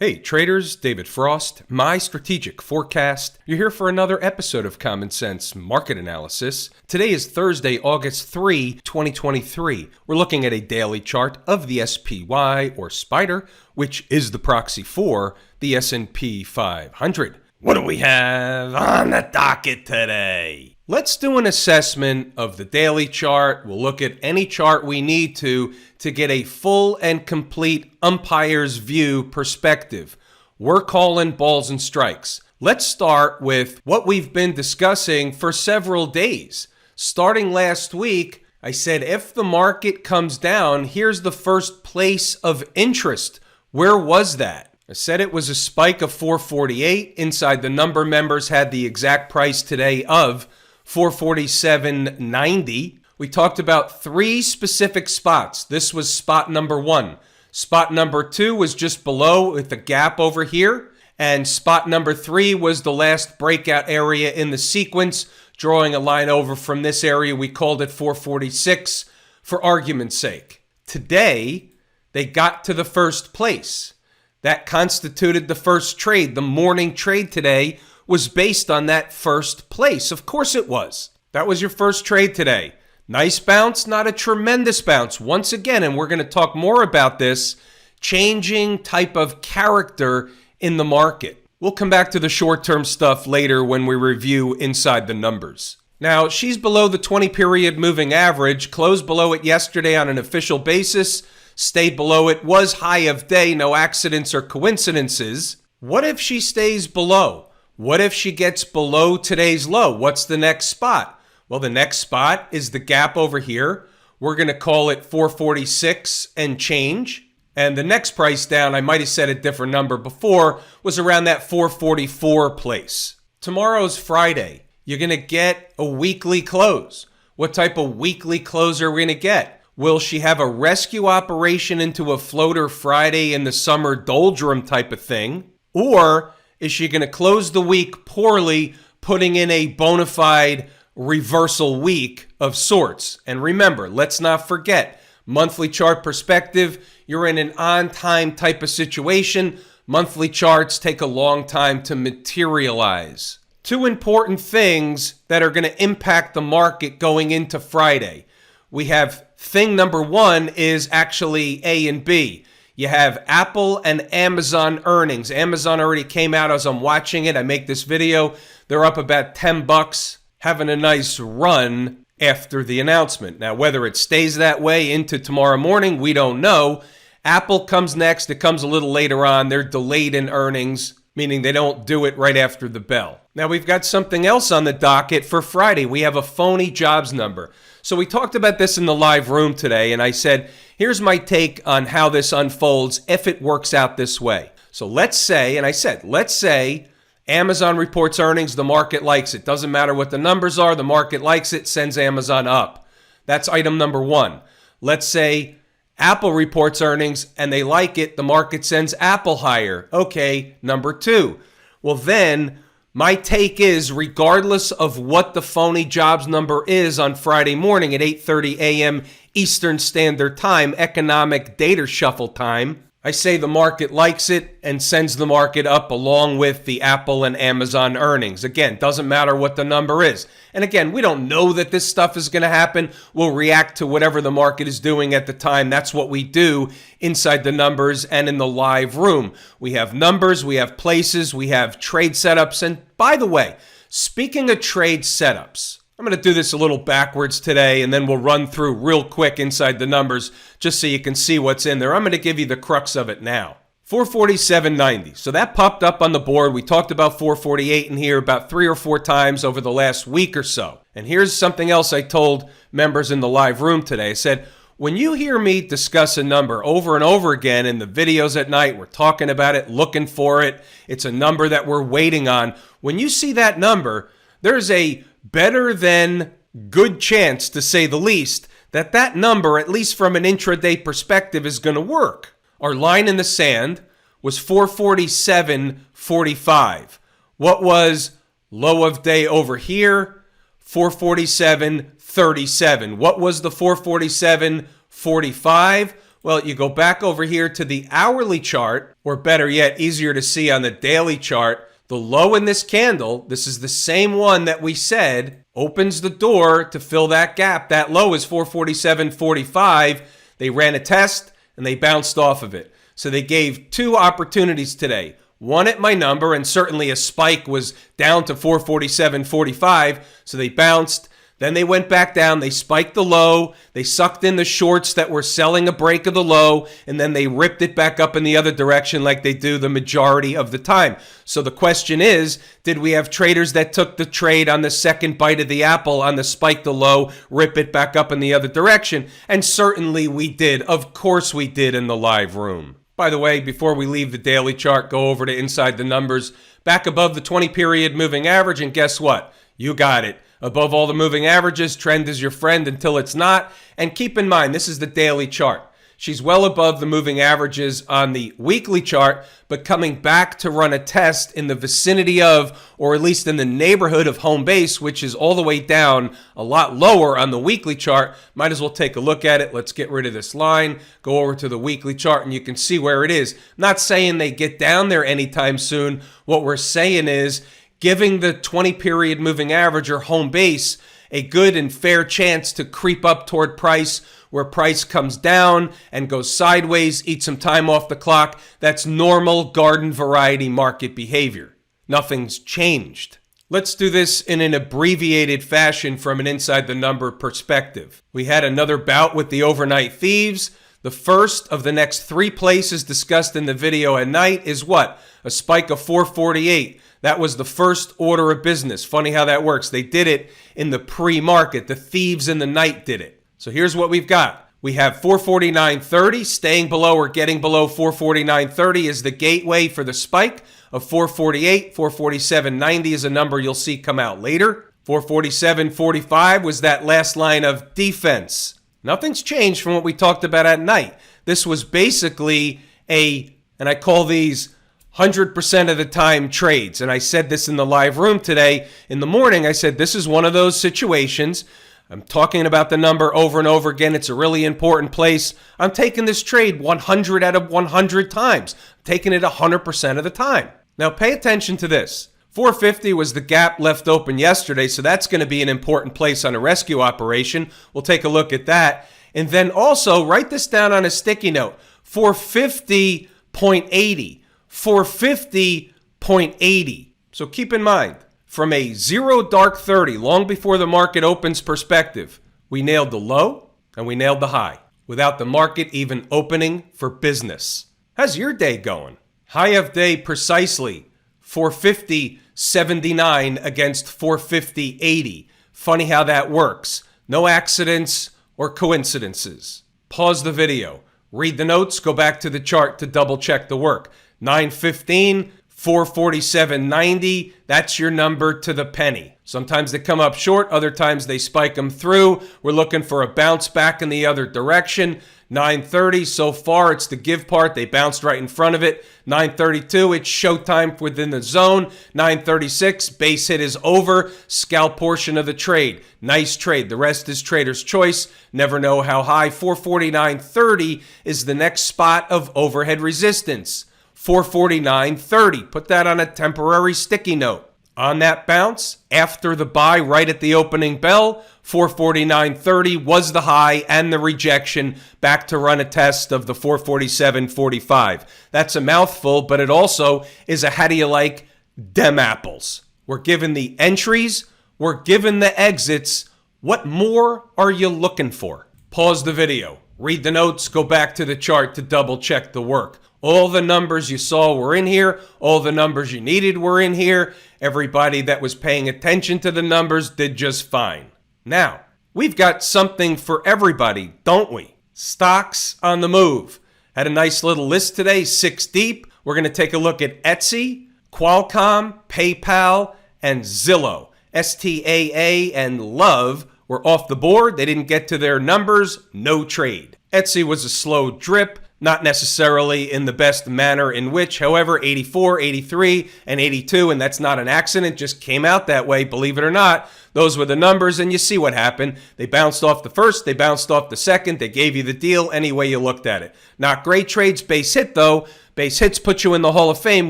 Hey traders, David Frost, my strategic forecast. You're here for another episode of Common Sense Market Analysis. Today is Thursday, August 3, 2023. We're looking at a daily chart of the SPY or Spider, which is the proxy for the S&P 500. What do we have on the docket today? Let's do an assessment of the daily chart. We'll look at any chart we need to get a full and complete umpire's view perspective. We're calling balls and strikes. Let's start with what we've been discussing for several days. Starting last week, I said if the market comes down, here's the first place of interest. Where was that? I said it was a spike of 448. Inside the number members had the exact price today of 447.90. We talked about three specific spots. This was spot number one. Spot number two was just below with a gap over here. And spot number three was the last breakout area in the sequence, drawing a line over from this area. We called it 446 for argument's sake. Today, they got to the first place. That constituted the first trade. The morning trade today was based on that first place. Of course it was. That was your first trade today. Nice bounce, not a tremendous bounce. Once again, and we're going to talk more about this, changing type of character in the market. We'll come back to the short-term stuff later when we review inside the numbers. Now, she's below the 20-period moving average, closed below it yesterday on an official basis, stayed below it, was high of day, no accidents or coincidences. What if she stays below? What if she gets below today's low? What's the next spot? Well, the next spot is the gap over here. We're going to call it 446 and change. And the next price down, I might have said a different number before, was around that 444 place. Tomorrow's Friday. You're going to get a weekly close. What type of weekly close are we going to get? Will she have a rescue operation into a floater Friday in the summer doldrum type of thing? Or is she going to close the week poorly, putting in a bona fide reversal week of sorts? And remember, let's not forget, monthly chart perspective, you're in an on-time type of situation. Monthly charts take a long time to materialize. Two important things that are going to impact the market going into Friday. We have thing number one is actually A and B. You have Apple and Amazon earnings. Amazon already came out as I'm watching it. I make this video. They're up about $10, having a nice run after the announcement. Now, whether it stays that way into tomorrow morning, we don't know. Apple comes next. It comes a little later on. They're delayed in earnings, meaning they don't do it right after the bell. Now, we've got something else on the docket for Friday. We have a phony jobs number. So we talked about this in the live room today, and I said, here's my take on how this unfolds if it works out this way. So let's say, and I said, let's say Amazon reports earnings, the market likes it. Doesn't matter what the numbers are, the market likes it, sends Amazon up. That's item number one. Let's say Apple reports earnings and they like it, the market sends Apple higher. Okay, number two. Well then, my take is, regardless of what the phony jobs number is on Friday morning at 8:30 a.m. Eastern Standard Time, economic data shuffle time, I say the market likes it and sends the market up along with the Apple and Amazon earnings. Again, doesn't matter what the number is. And again, we don't know that this stuff is going to happen. We'll react to whatever the market is doing at the time. That's what we do inside the numbers and in the live room. We have numbers, we have places, we have trade setups. And by the way, speaking of trade setups, I'm going to do this a little backwards today, and then we'll run through real quick inside the numbers just so you can see what's in there. I'm going to give you the crux of it now. 447.90. So that popped up on the board. We talked about 448 in here about 3 or 4 times over the last week or so. And here's something else I told members in the live room today. I said, when you hear me discuss a number over and over again in the videos at night, we're talking about it, looking for it. It's a number that we're waiting on. When you see that number, there's a better than good chance, to say the least, that that number, at least from an intraday perspective, is going to work. Our line in the sand was 447.45. What was low of day over here? 447.37. What was the 447.45? Well, you go back over here to the hourly chart, or better yet, easier to see on the daily chart. The low in this candle, this is the same one that we said opens the door to fill that gap. That low is 447.45. They ran a test and they bounced off of it. So they gave two opportunities today. One at my number, and certainly a spike was down to 447.45. So they bounced. Then they went back down, they spiked the low, they sucked in the shorts that were selling a break of the low, and then they ripped it back up in the other direction like they do the majority of the time. So the question is, did we have traders that took the trade on the second bite of the apple on the spike the low, rip it back up in the other direction? And certainly we did. Of course we did in the live room. By the way, before we leave the daily chart, go over to Inside the Numbers, back above the 20-period moving average, and guess what? You got it. Above all the moving averages, trend is your friend until it's not. And keep in mind, this is the daily chart. She's well above the moving averages on the weekly chart, but coming back to run a test in the vicinity of, or at least in the neighborhood of home base, which is all the way down a lot lower on the weekly chart. Might as well take a look at it. Let's get rid of this line, go over to the weekly chart, and you can see where it is. Not saying they get down there anytime soon. What we're saying is, giving the 20-period moving average or home base a good and fair chance to creep up toward price, where price comes down and goes sideways, eat some time off the clock. That's normal garden variety market behavior. Nothing's changed. Let's do this in an abbreviated fashion from an inside the number perspective. We had another bout with the overnight thieves. The first of the next three places discussed in the video at night is what? A spike of 448. That was the first order of business. Funny how that works. They did it in the pre-market. The thieves in the night did it. So here's what we've got. We have 449.30. Staying below or getting below 449.30 is the gateway for the spike of 448. 447.90 is a number you'll see come out later. 447.45 was that last line of defense. Nothing's changed from what we talked about at night. This was basically and I call these 100% of the time trades. And I said this in the live room today. In the morning, I said this is one of those situations. I'm talking about the number over and over again. It's a really important place. I'm taking this trade 100 out of 100 times. I'm taking it 100% of the time. Now pay attention to this. 450 was the gap left open yesterday, so that's going to be an important place on a rescue operation. We'll take a look at that. And then also write this down on a sticky note. 450.80. 450.80. So keep in mind, from a zero dark 30, long before the market opens perspective, we nailed the low and we nailed the high without the market even opening for business. How's your day going? High of day precisely 450.79 against 450.80. Funny how that works. No accidents or coincidences. Pause the video. Read the notes. Go back to the chart to double check the work. 915, 447.90, that's your number to the penny. Sometimes they come up short, other times they spike them through. We're looking for a bounce back in the other direction. 930, so far it's the give part. They bounced right in front of it. 932, it's showtime within the zone. 936, base hit is over. Scalp portion of the trade. Nice trade. The rest is trader's choice. Never know how high. 449.30 is the next spot of overhead resistance. 449.30. Put that on a temporary sticky note. On that bounce, after the buy right at the opening bell, 449.30 was the high and the rejection back to run a test of the 447.45. That's a mouthful, but it also is a how do you like dem apples. We're given the entries, we're given the exits. What more are you looking for? Pause the video, read the notes, go back to the chart to double check the work. All the numbers you saw were in here. All the numbers you needed were in here. Everybody that was paying attention to the numbers did just fine. Now, we've got something for everybody, don't we? Stocks on the move. Had a nice little list today, 6 deep. We're going to take a look at Etsy, Qualcomm, PayPal, and Zillow. STAA and Love were off the board. They didn't get to their numbers. No trade. Etsy was a slow drip. not necessarily in the best manner in which. However, 84, 83, and 82, and that's not an accident, just came out that way, believe it or not. Those were the numbers, and you see what happened. They bounced off the first, they bounced off the second, they gave you the deal any way you looked at it. Not great trades, base hit though. Base hits put you in the Hall of Fame,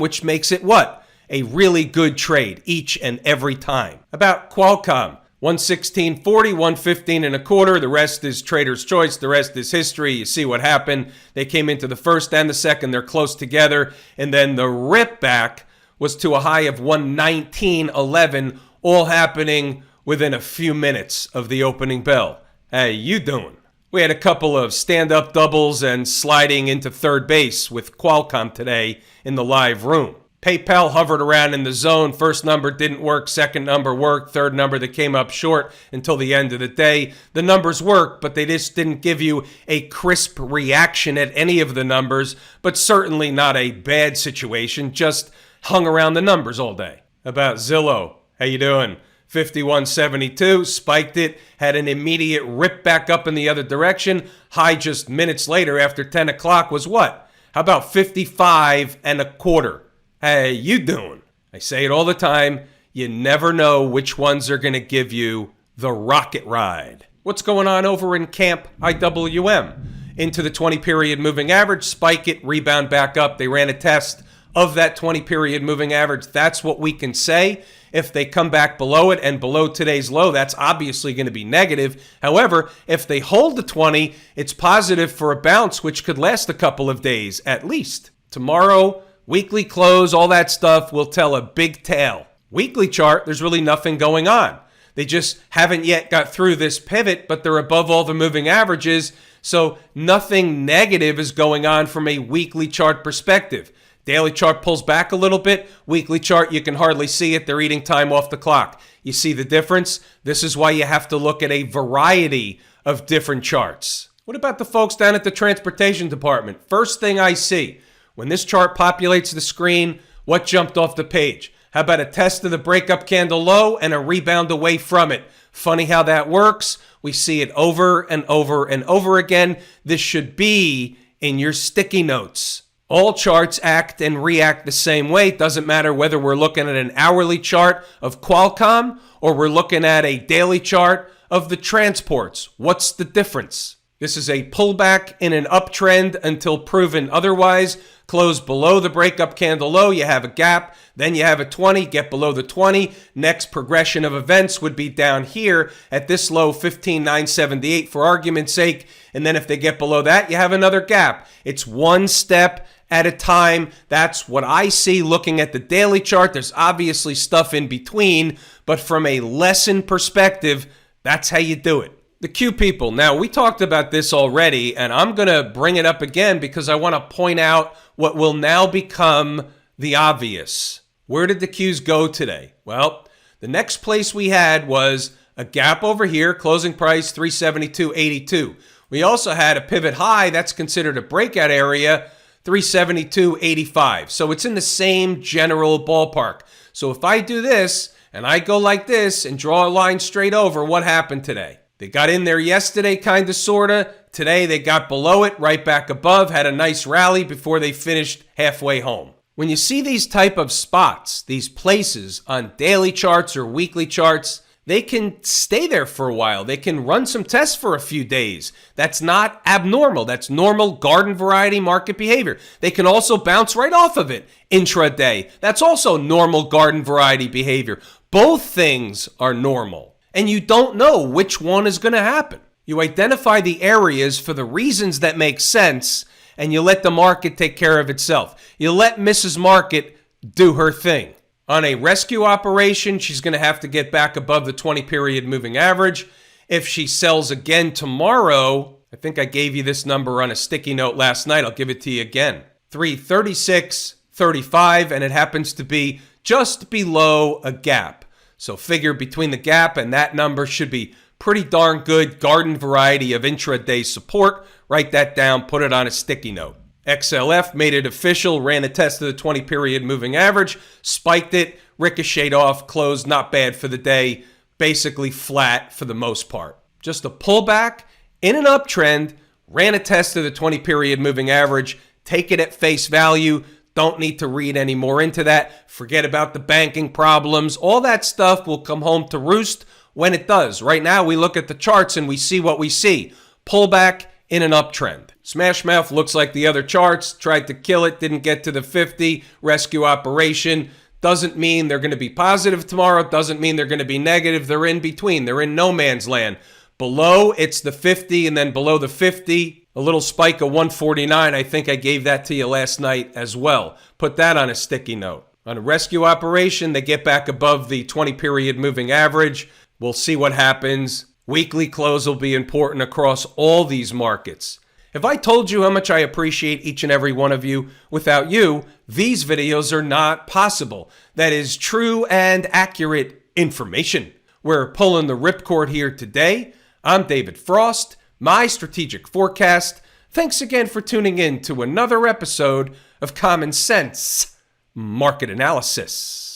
which makes it what? A really good trade each and every time. About Qualcomm. 116.40, 115 and a quarter. The rest is trader's choice. The rest is history. You see what happened. They came into the first and the second. They're close together. And then the rip back was to a high of 119.11, all happening within a few minutes of the opening bell. How you doing? We had a couple of stand-up doubles and sliding into third base with Qualcomm today in the live room. PayPal hovered around in the zone. First number didn't work. Second number worked. Third number that came up short until the end of the day. The numbers worked, but they just didn't give you a crisp reaction at any of the numbers, but certainly not a bad situation. Just hung around the numbers all day. About Zillow. How you doing? 51.72, spiked it, had an immediate rip back up in the other direction. High just minutes later after 10 o'clock was what? How about 55 and a quarter? Hey, you doing? I say it all the time. You never know which ones are going to give you the rocket ride. What's going on over in Camp IWM? Into the 20-period moving average, spike it, rebound back up. They ran a test of that 20-period moving average. That's what we can say. If they come back below it and below today's low, that's obviously going to be negative. However, if they hold the 20, it's positive for a bounce, which could last a couple of days at least. Tomorrow, weekly close, all that stuff will tell a big tale. Weekly chart, there's really nothing going on. They just haven't yet got through this pivot, but they're above all the moving averages, so nothing negative is going on from a weekly chart perspective. Daily chart pulls back a little bit. Weekly chart, you can hardly see it. They're eating time off the clock. You see the difference? This is why you have to look at a variety of different charts. What about the folks down at the transportation department? First thing I see, when this chart populates the screen, what jumped off the page? How about a test of the breakup candle low and a rebound away from it? Funny how that works. We see it over and over and over again. This should be in your sticky notes. All charts act and react the same way. It doesn't matter whether we're looking at an hourly chart of Qualcomm or we're looking at a daily chart of the transports. What's the difference? This is a pullback in an uptrend until proven otherwise. Close below the breakup candle low, you have a gap. Then you have a 20, get below the 20. Next progression of events would be down here at this low, 15,978 for argument's sake. And then if they get below that, you have another gap. It's one step at a time. That's what I see looking at the daily chart. There's obviously stuff in between, but from a lesson perspective, that's how you do it. The Q people. Now, we talked about this already, and I'm going to bring it up again because I want to point out what will now become the obvious. Where did the Qs go today? Well, the next place we had was a gap over here, closing price 372.82. We also had a pivot high, that's considered a breakout area, 372.85. So it's in the same general ballpark. So if I do this, and I go like this and draw a line straight over, what happened today? They got in there yesterday, kind of, sort of. Today, they got below it, right back above, had a nice rally before they finished halfway home. When you see these type of spots, these places on daily charts or weekly charts, they can stay there for a while. They can run some tests for a few days. That's not abnormal. That's normal garden variety market behavior. They can also bounce right off of it intraday. That's also normal garden variety behavior. Both things are normal. And you don't know which one is going to happen. You identify the areas for the reasons that make sense, and you let the market take care of itself. You let Mrs. Market do her thing. On a rescue operation, she's going to have to get back above the 20-period moving average. If she sells again tomorrow, I think I gave you this number on a sticky note last night. I'll give it to you again. 336.35, and it happens to be just below a gap. So figure between the gap and that number should be pretty darn good garden variety of intraday support. Write that down, put it on a sticky note. XLF made it official, ran a test of the 20-period moving average, spiked it, ricocheted off, closed not bad for the day, basically flat for the most part. Just a pullback in an uptrend, Ran a test of the 20-period moving average. Take it at face value. Don't need to read any more into that. Forget about the banking problems. All that stuff will come home to roost when it does. Right now, we look at the charts and we see what we see. Pullback in an uptrend. Smash Mouth looks like the other charts. Tried to kill it, didn't get to the 50. Rescue operation. Doesn't mean they're going to be positive tomorrow. Doesn't mean they're going to be negative. They're in between. They're in no man's land. Below, it's the 50, and then below the 50, a little spike of 149. I think I gave that to you last night as well. Put that on a sticky note. On a rescue operation, they get back above the 20-period moving average. We'll see what happens. Weekly close will be important across all these markets. If I told you how much I appreciate each and every one of you, without you, these videos are not possible. That is true and accurate information. We're pulling the ripcord here today. I'm David Frost, my strategic forecast. Thanks again for tuning in to another episode of Common Sense Market Analysis.